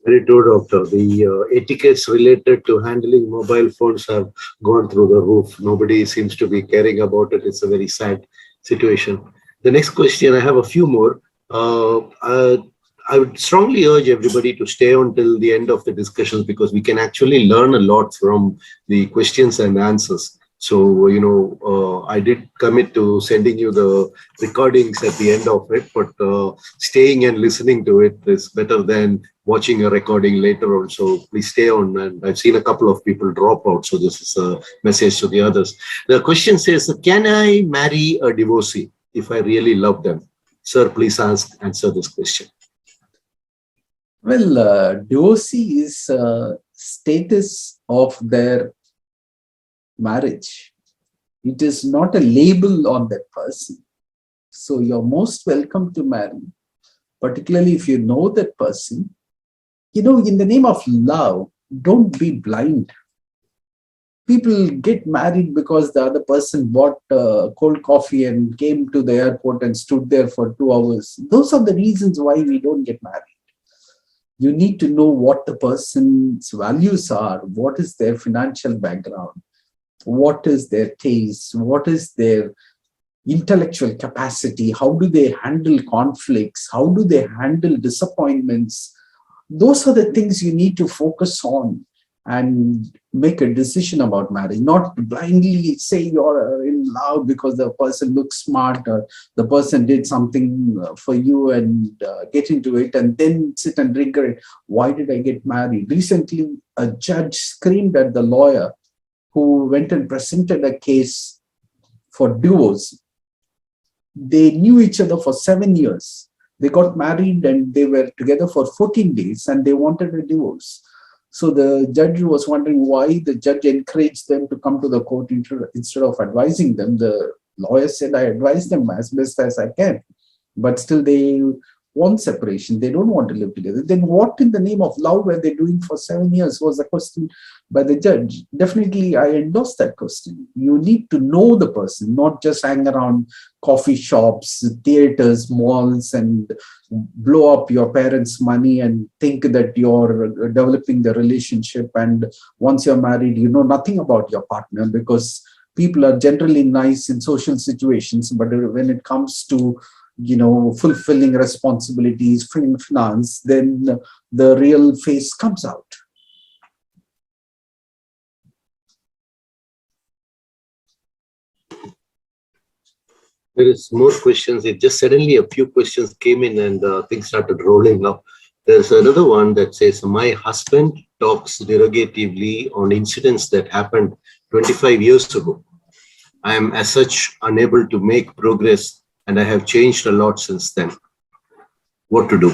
Very true, doctor. The etiquettes related to handling mobile phones have gone through the roof. Nobody seems to be caring about it. It's a very sad situation. The next question, I have a few more. I would strongly urge everybody to stay on till the end of the discussions, because we can actually learn a lot from the questions and answers. So, I did commit to sending you the recordings at the end of it, but staying and listening to it is better than watching a recording later on. So please stay on. And I've seen a couple of people drop out. So this is a message to the others. The question says, can I marry a divorcee if I really love them? Sir, please answer this question. Well, divorcee is status of their marriage. It is not a label on that person. So you're most welcome to marry, particularly if you know that person. In the name of love, don't be blind. People get married because the other person bought cold coffee and came to the airport and stood there for 2 hours. Those are the reasons why we don't get married. You need to know what the person's values are, what is their financial background, what is their taste, what is their intellectual capacity, how do they handle conflicts, how do they handle disappointments. Those are the things you need to focus on and make a decision about marriage. Not blindly say you're in love because the person looks smart or the person did something for you and get into it and then sit and regret, why did I get married? Recently, a judge screamed at the lawyer who went and presented a case for divorce. They knew each other for 7 years. They got married and they were together for 14 days and they wanted a divorce. So the judge was wondering why the judge encouraged them to come to the court instead of advising them. The lawyer said, I advise them as best as I can, but still they want separation. They don't want to live together. Then what in the name of love were they doing for 7 years was the question by the judge. Definitely, I endorse that question. You need to know the person, not just hang around coffee shops, theaters, malls, and blow up your parents' money and think that you're developing the relationship. And once you're married, you know nothing about your partner, because people are generally nice in social situations. But when it comes to fulfilling responsibilities, finance, then the real face comes out. There is more questions. It just suddenly a few questions came in and things started rolling up. There's another one that says, my husband talks derogatively on incidents that happened 25 years ago. I am as such unable to make progress and I have changed a lot since then. What to do?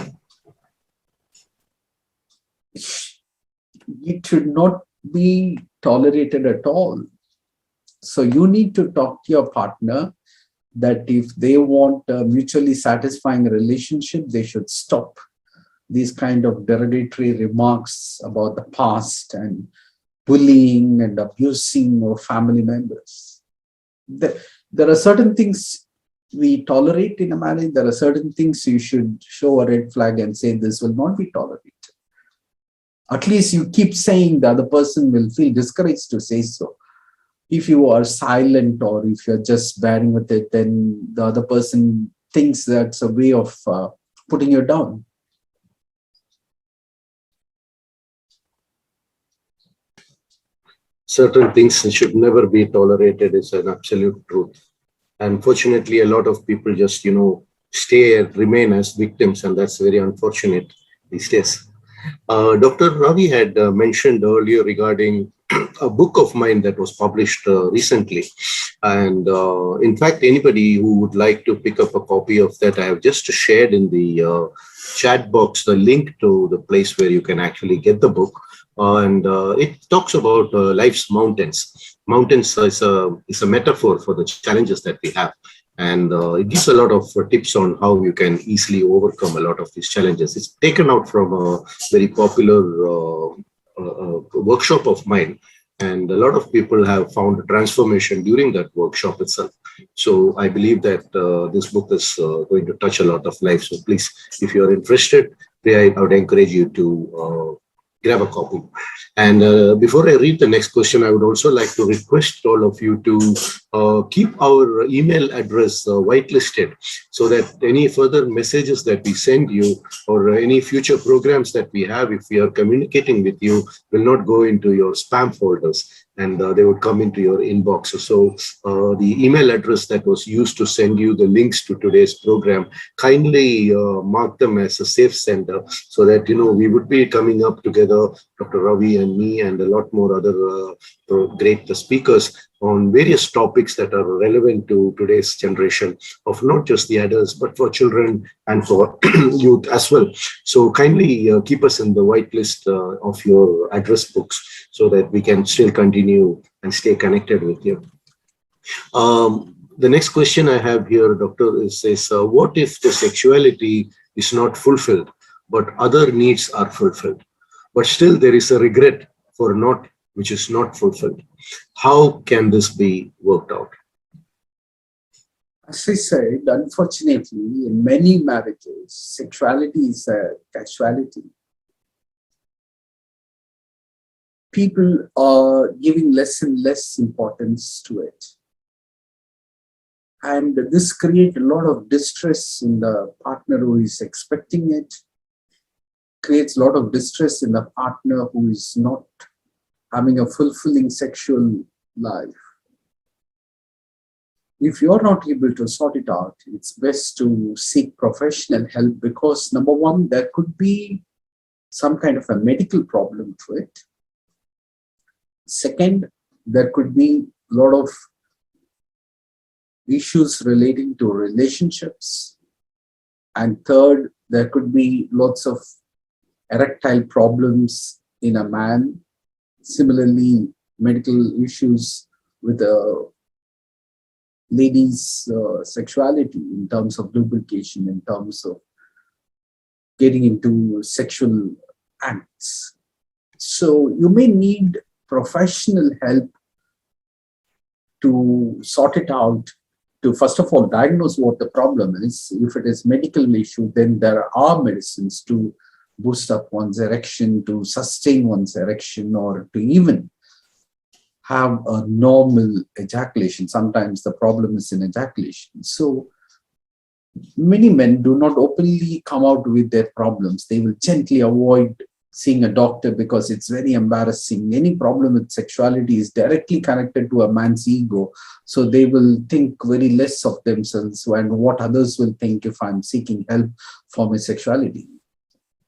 It should not be tolerated at all. So you need to talk to your partner that if they want a mutually satisfying relationship, they should stop these kind of derogatory remarks about the past and bullying and abusing of family members. There are certain things we tolerate in a marriage. There are certain things you should show a red flag and say this will not be tolerated. At least you keep saying the other person will feel discouraged to say so. If you are silent or if you're just bearing with it, then the other person thinks that's a way of putting you down. Certain things should never be tolerated is an absolute truth. Unfortunately, a lot of people just, stay and remain as victims, and that's very unfortunate these days. Dr. Ravi had mentioned earlier regarding a book of mine that was published recently. And in fact, anybody who would like to pick up a copy of that, I have just shared in the chat box the link to the place where you can actually get the book. and it talks about life's mountains. Mountains is a metaphor for the challenges that we have. And it gives a lot of tips on how you can easily overcome a lot of these challenges. It's taken out from a very popular workshop of mine. And a lot of people have found a transformation during that workshop itself. So I believe that this book is going to touch a lot of lives. So please, if you're interested, I would encourage you to grab a copy. And before I read the next question, I would also like to request all of you to keep our email address whitelisted, so that any further messages that we send you or any future programs that we have, if we are communicating with you, will not go into your spam folders, and they would come into your inbox. So the email address that was used to send you the links to today's program, kindly mark them as a safe sender, so that we would be coming up together, Dr. Ravi and me and a lot more other great speakers, on various topics that are relevant to today's generation of not just the adults, but for children and for youth as well. So kindly keep us in the whitelist of your address books, so that we can still continue and stay connected with you. The next question I have here, Doctor, says, what if the sexuality is not fulfilled, but other needs are fulfilled, but still there is a regret for which is not fulfilled? How can this be worked out? As I said, unfortunately, in many marriages, sexuality is a casualty. People are giving less and less importance to it. And this creates a lot of distress in the partner who is expecting it, creates a lot of distress in the partner who is not having a fulfilling sexual life. If you're not able to sort it out, it's best to seek professional help, because number one, there could be some kind of a medical problem to it. Second, there could be a lot of issues relating to relationships. And third, there could be lots of erectile problems in a man. Similarly, medical issues with the lady's sexuality in terms of lubrication, in terms of getting into sexual acts. So you may need professional help to sort it out, to first of all diagnose what the problem is. If it is medical issue, then there are medicines to boost up one's erection, to sustain one's erection, or to even have a normal ejaculation. Sometimes the problem is in ejaculation. So many men do not openly come out with their problems. They will gently avoid seeing a doctor because it's very embarrassing. Any problem with sexuality is directly connected to a man's ego. So they will think very less of themselves and what others will think if I'm seeking help for my sexuality.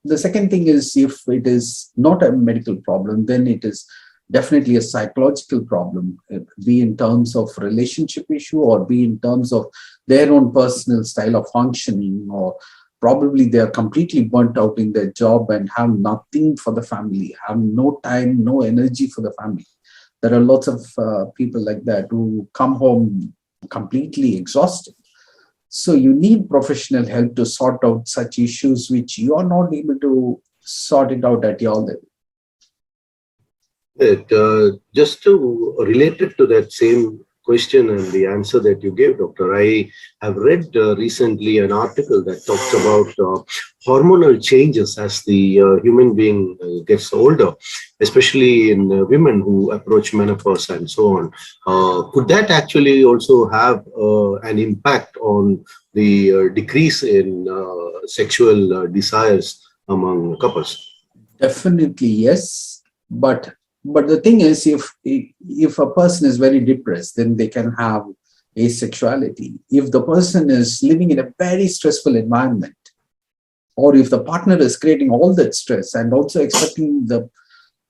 The second thing is, if it is not a medical problem, then it is definitely a psychological problem, be in terms of relationship issue or be in terms of their own personal style of functioning, or probably they are completely burnt out in their job and have nothing for the family, have no time, no energy for the family. There are lots of people like that who come home completely exhausted. So you need professional help to sort out such issues which you are not able to sort it out at your level. Just to relate it to that same question and the answer that you gave, Doctor, I have read recently an article that talks about hormonal changes as the human being gets older, especially in women who approach menopause and so on. Could that actually also have an impact on the decrease in sexual desires among couples? Definitely, yes. But the thing is, if a person is very depressed, then they can have asexuality. If the person is living in a very stressful environment, or if the partner is creating all that stress and also expecting the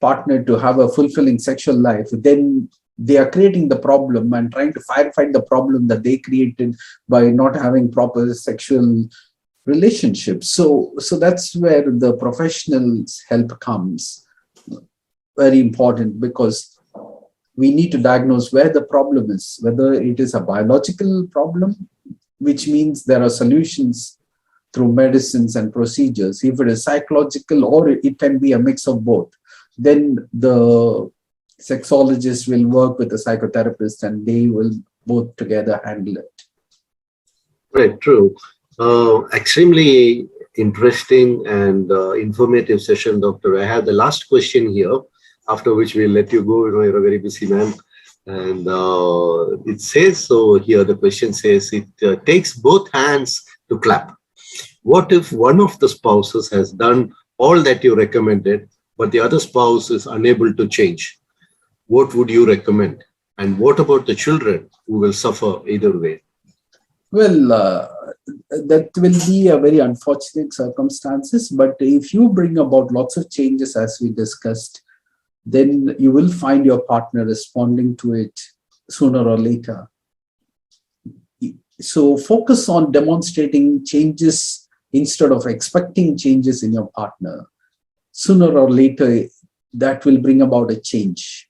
partner to have a fulfilling sexual life, then they are creating the problem and trying to firefight the problem that they created by not having proper sexual relationships. So that's where the professional's help comes. very important, because we need to diagnose where the problem is, whether it is a biological problem, which means there are solutions through medicines and procedures. If it is psychological, or it can be a mix of both, then the sexologist will work with the psychotherapist and they will both together handle it. Right, true. Extremely interesting and informative session, Doctor. I have the last question here, after which we'll let you go. You know, you're a very busy man. And it says so here, the question says, it takes both hands to clap. What if one of the spouses has done all that you recommended, but the other spouse is unable to change? What would you recommend? And what about the children who will suffer either way? Well, that will be a very unfortunate circumstances, but if you bring about lots of changes as we discussed, then you will find your partner responding to it sooner or later. So focus on demonstrating changes instead of expecting changes in your partner. Sooner or later, that will bring about a change.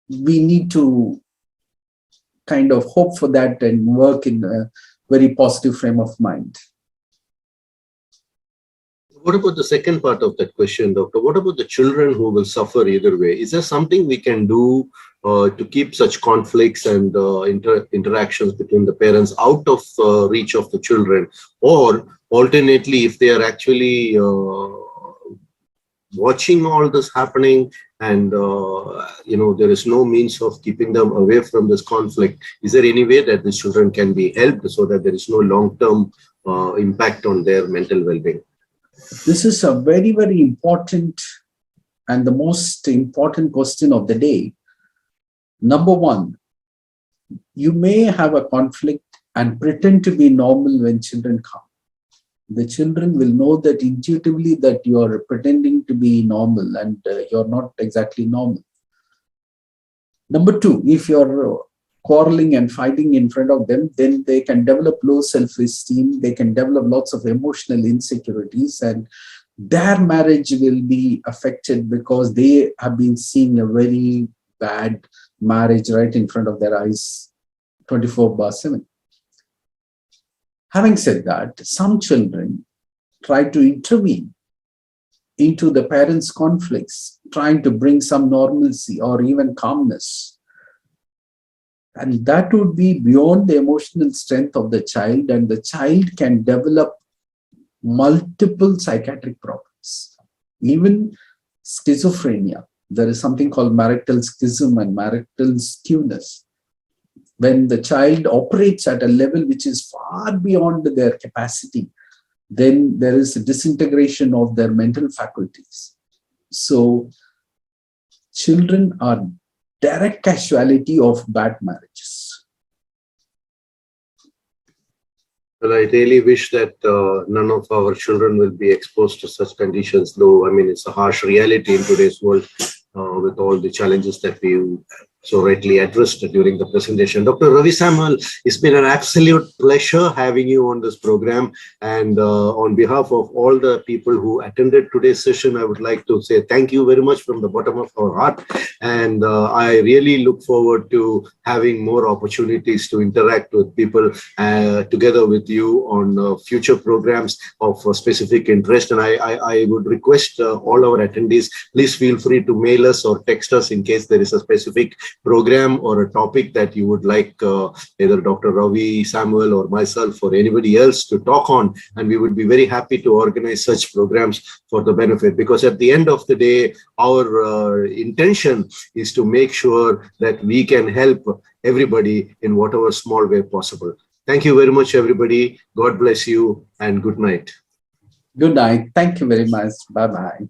We need to kind of hope for that and work in a very positive frame of mind. What about the second part of that question, Doctor? What about the children who will suffer either way? Is there something we can do to keep such conflicts and interactions between the parents out of reach of the children? Or alternately, if they are actually watching all this happening and there is no means of keeping them away from this conflict, is there any way that the children can be helped so that there is no long-term impact on their mental well-being? This is a very, very important and the most important question of the day. Number one, you may have a conflict and pretend to be normal when children come. The children will know that intuitively that you are pretending to be normal and you're not exactly normal. Number two, if you're quarreling and fighting in front of them, then they can develop low self-esteem, they can develop lots of emotional insecurities, and their marriage will be affected because they have been seeing a very bad marriage right in front of their eyes 24/7. Having said that, some children try to intervene into the parents' conflicts, trying to bring some normalcy or even calmness. And that would be beyond the emotional strength of the child, and the child can develop multiple psychiatric problems, even schizophrenia. There is something called marital schism and marital skewness. When the child operates at a level which is far beyond their capacity, then there is a disintegration of their mental faculties. So children are direct casualty of bad marriages. Well, I really wish that none of our children will be exposed to such conditions, though, I mean, it's a harsh reality in today's world with all the challenges that we so rightly addressed during the presentation. Dr. Ravi Samuel, it's been an absolute pleasure having you on this program. And on behalf of all the people who attended today's session, I would like to say thank you very much from the bottom of our heart. And I really look forward to having more opportunities to interact with people together with you on future programs of specific interest. And I would request all our attendees, please feel free to mail us or text us in case there is a specific program or a topic that you would like either Dr. Ravi Samuel or myself or anybody else to talk on, and we would be very happy to organize such programs for the benefit, because at the end of the day, our intention is to make sure that we can help everybody in whatever small way possible. Thank you very much, everybody. God bless you and good night. Good night. Thank you very much. Bye-bye.